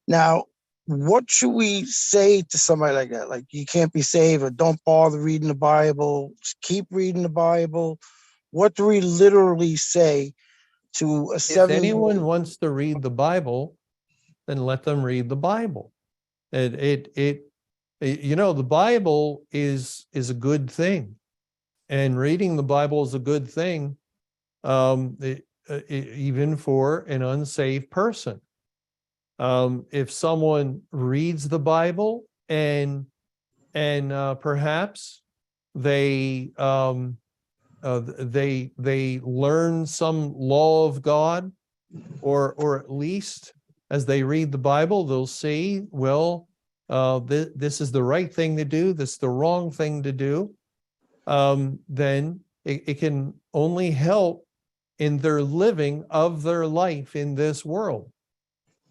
Now, what should we say to somebody like that? Like, you can't be saved, or don't bother reading the Bible, just keep reading the Bible. What do we literally say to a If anyone 7-year-old? wants to read the Bible, then let them read the Bible. The Bible is a good thing, and reading the Bible is a good thing, even for an unsaved person. If someone reads the Bible and perhaps they learn some law of God, or at least as they read the Bible, they'll see, well, this is the right thing to do, this is the wrong thing to do, then it can only help in their living of their life in this world.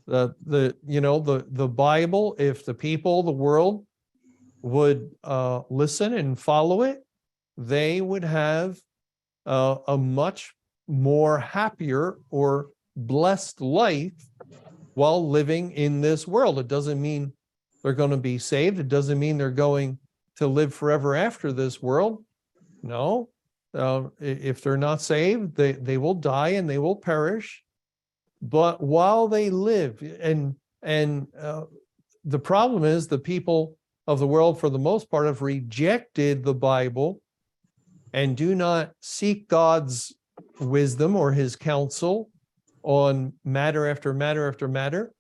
The Bible, if the people of the world would listen and follow it, they would have a much more happier or blessed life while living in this world. It doesn't mean they're going to be saved. It doesn't mean they're going to live forever after this world. No, if they're not saved, they will die and they will perish. But while they live, and the problem is the people of the world, for the most part, have rejected the Bible and do not seek God's wisdom or his counsel on matter after matter after matter.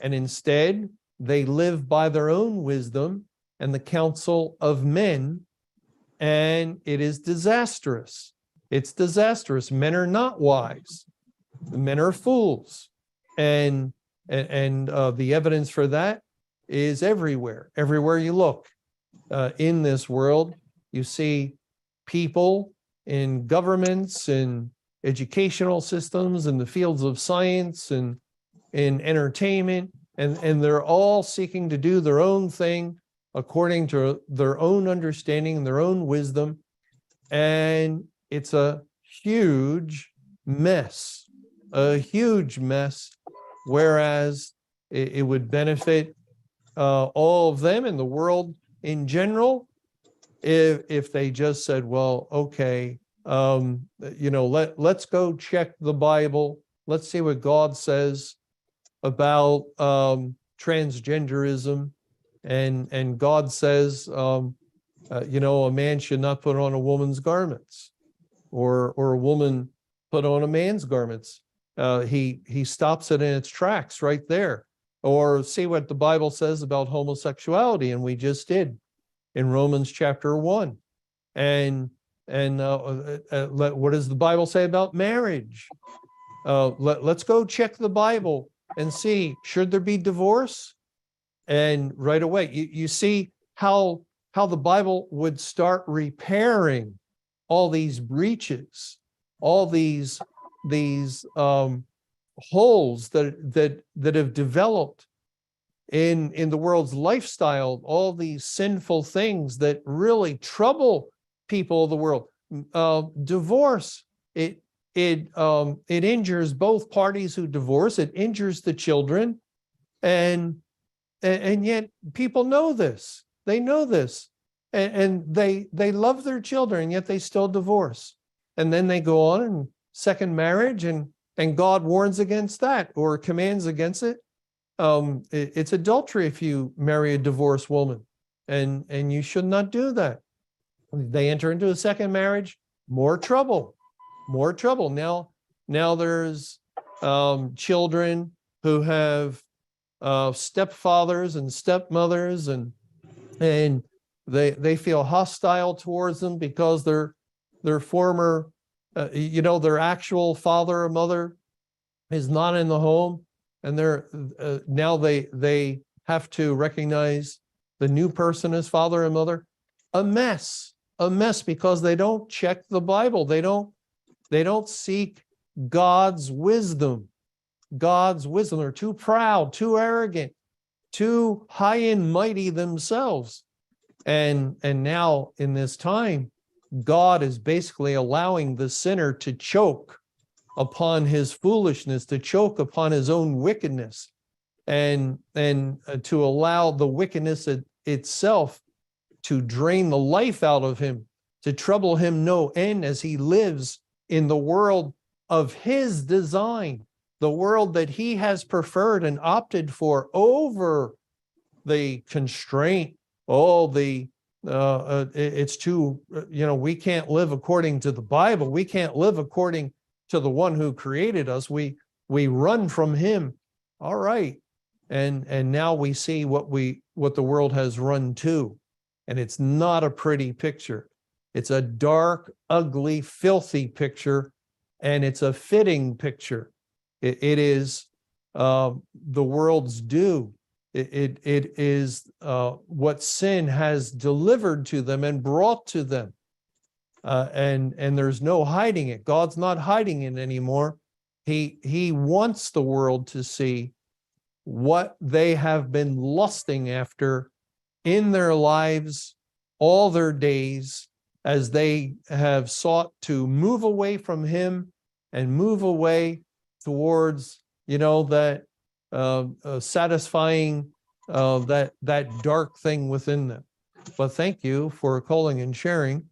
And instead, they live by their own wisdom and the counsel of men. And it is disastrous. It's disastrous. Men are not wise. Men are fools. And the evidence for that is everywhere. Everywhere you look in this world, you see people in governments, in educational systems, in the fields of science, and in entertainment, and they're all seeking to do their own thing according to their own understanding and their own wisdom. And it's a huge mess, whereas it would benefit all of them and the world in general if they just said, well, okay, let's go check the Bible. Let's see what God says about transgenderism. And God says, a man should not put on a woman's garments, or a woman put on a man's garments. He stops it in its tracks right there. Or see what the Bible says about homosexuality, and we just did in Romans chapter 1. And what does the Bible say about marriage? Let's go check the Bible and see, should there be divorce? And right away, you see how the Bible would start repairing all these breaches, all these holes that have developed in the world's lifestyle, all these sinful things that really trouble people of the world. Divorce, it injures both parties who divorce. It injures the children, and yet people know this. They know this, and they love their children, and yet they still divorce. And then they go on and second marriage, and God warns against that or commands against it. It's adultery if you marry a divorced woman, and you should not do that. They enter into a second marriage, more trouble. Now there's children who have stepfathers and stepmothers, and they feel hostile towards them because their former, their actual father or mother is not in the home, and they're now they have to recognize the new person as father and mother. A mess because they don't check the Bible. They don't seek God's wisdom. They're too proud, too arrogant, too high and mighty themselves. And now in this time, God is basically allowing the sinner to choke upon his foolishness, to choke upon his own wickedness. and to allow the wickedness itself to drain the life out of him, to trouble him no end as he lives in the world of his design, the world that he has preferred and opted for over the constraint. It's too, we can't live according to the Bible. We can't live according to the one who created us. We run from him. All right. And now we see what the world has run to. And it's not a pretty picture. It's a dark, ugly, filthy picture, and it's a fitting picture. It is the world's due. It is what sin has delivered to them and brought to them. And there's no hiding it. God's not hiding it anymore. He wants the world to see what they have been lusting after in their lives all their days, as they have sought to move away from him and move away towards, that satisfying that dark thing within them. But thank you for calling and sharing.